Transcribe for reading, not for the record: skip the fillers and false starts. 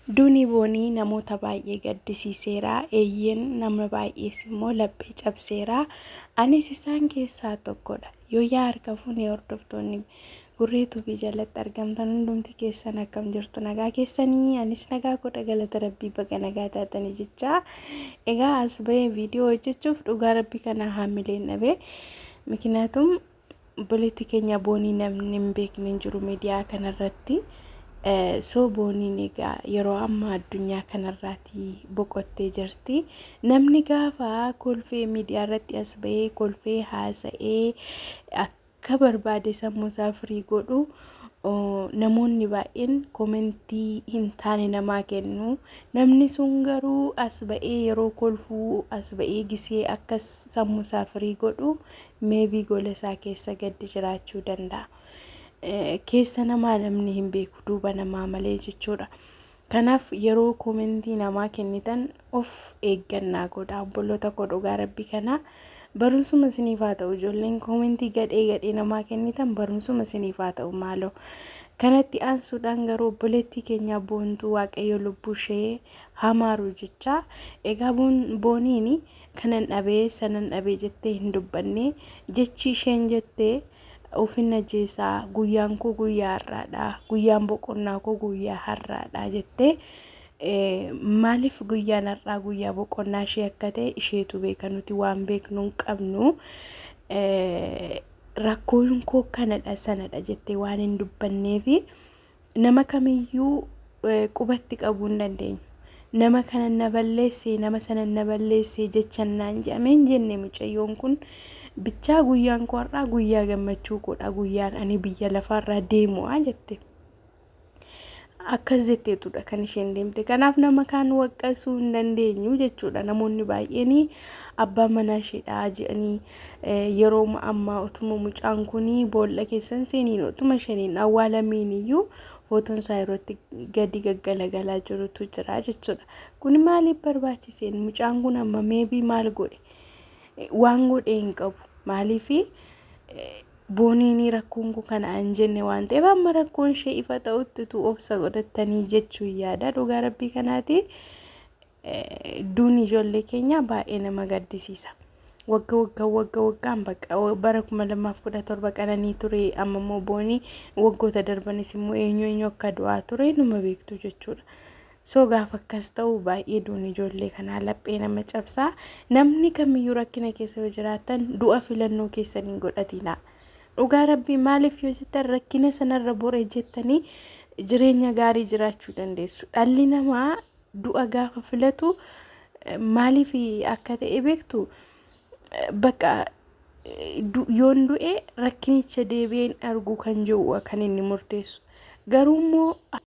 Duuni boonii namoota baay'ee gaddisiiseera. Eeyyeen nama baay'ees immoo laphee cabseera. Anis isaan keessaa tokkodha. Yoo yaa harka fuunee hordoftoonni gurreetuu fi jalatti argamtan hundumti keessan akkam jirtu nagaa keessanii? Anis nagaa godha galata rabbii baga nagaa taatanii jecha. Egaa as bahee viidiyoo hojjechuuf dhugaa rabbii kana haamileen dhabe. Miknaatum buleetti keenya boonii namni hin beekne hin jiru miidiyaa kanarratti. So booniin egaa yeroo amma addunyaa kanarraati boqottee jirti. Namni gaafa kolfee miidiyaa irratti as bahee kolfee haasa'ee akka barbaade sammuusaa firii godhu namoonni baay'een komentii hin taane namaa kennu. Namni sun garuu as bahee yeroo kolfuu as bahee gisee akka sammuusaa firii godhu meebii gola isaa keessa gaddi jiraachuu danda'a. Keessa namaa namni hin beeku duuba namaa malee jechuudha. Kanaaf yeroo komentii namaa kennitan of eeggannaa godhaa obboloota koo dhugaa rabbii kana barumsuma isiniif haa ta'u. Ijoolleen komentii gadhee namaa kennitan barumsuma isiniif haa ta'u maaloo. Kanatti aansuudhaan garuu obboleettii keenya boontuu waaqayyo lubbuu ishee hamaaru jecha. Egaa booniin kanan dhabee sanan dhabee jettee hin dubbanne jechi isheen jettee ufinna jeesaa guyyaan koo guyyaa har'aadha, guyyaan boqonnaa koo guyyaa har'aadha jettee maaliif guyyaan har'aa guyyaa boqonnaa ishee akka ta'e isheetu beeka, nuti waan beeknu hin qabnu. Rakkoon koo kanadha sanadha jettee waan hin dubbanneefi nama kamiyyuu qubatti qabuu hin dandeenyu. Nama kana na balleesse nama sana na balleesse jechanaan jedhameen jenne mucayyoon kun bichaa guyyaan koo har'aa guyyaa gammachuu koodha, guyyaan ani biyya lafaarraa deemu jette. Akkas jetteetudha kan isheen deemte. Kanaaf nama kaan waqqasuu hin dandeenyu jechuudha. Namoonni baay'een abbaa manaa isheedha jedhanii yeroo ammaa utuma mucaan kun boolla keessan seeniin utuma shaniin awwaalamiin iyyuu footoon isaa yerootti gadi gaggalagalaa jirutu jira jechuudha. Kun maaliif barbaachiseen? Mucaan kun amma meebii maal godhe? Waan godhe hin qabu. Maaliifi booniin rakkoon kun kana an jenne waan ta'eef amma rakkoon ishee ifa ta'utti tu obsa godhatanii jechuu yaada. Dhugaa rabbii kanaati duuni ijoollee keenya baay'ee nama gaddisiisa. Waggaan bakka bara 2017 qananii ture. Amma immoo boonii waggoota darbanis immoo eenyu akka du'aa ture numa beektu jechuudha. So gaafa akkas ta'u baay'ee duuni ijoollee kanaa laphee nama cabsaa. Namni kamiyyuu rakkina keessa yoo jiraatan du'a filannoo keessaniin godhatina. Dhugaa rabbii maaliif yoo jettan rakkina sanarra bore jettanii jireenya gaarii jiraachuu dandeessu. Dhalli namaa du'a gaafa filatu maaliif akka ta'e beektu? Bakka yoon du'e rakkinicha deebi'een argu kan jiru kan inni murteessu. Garuu immoo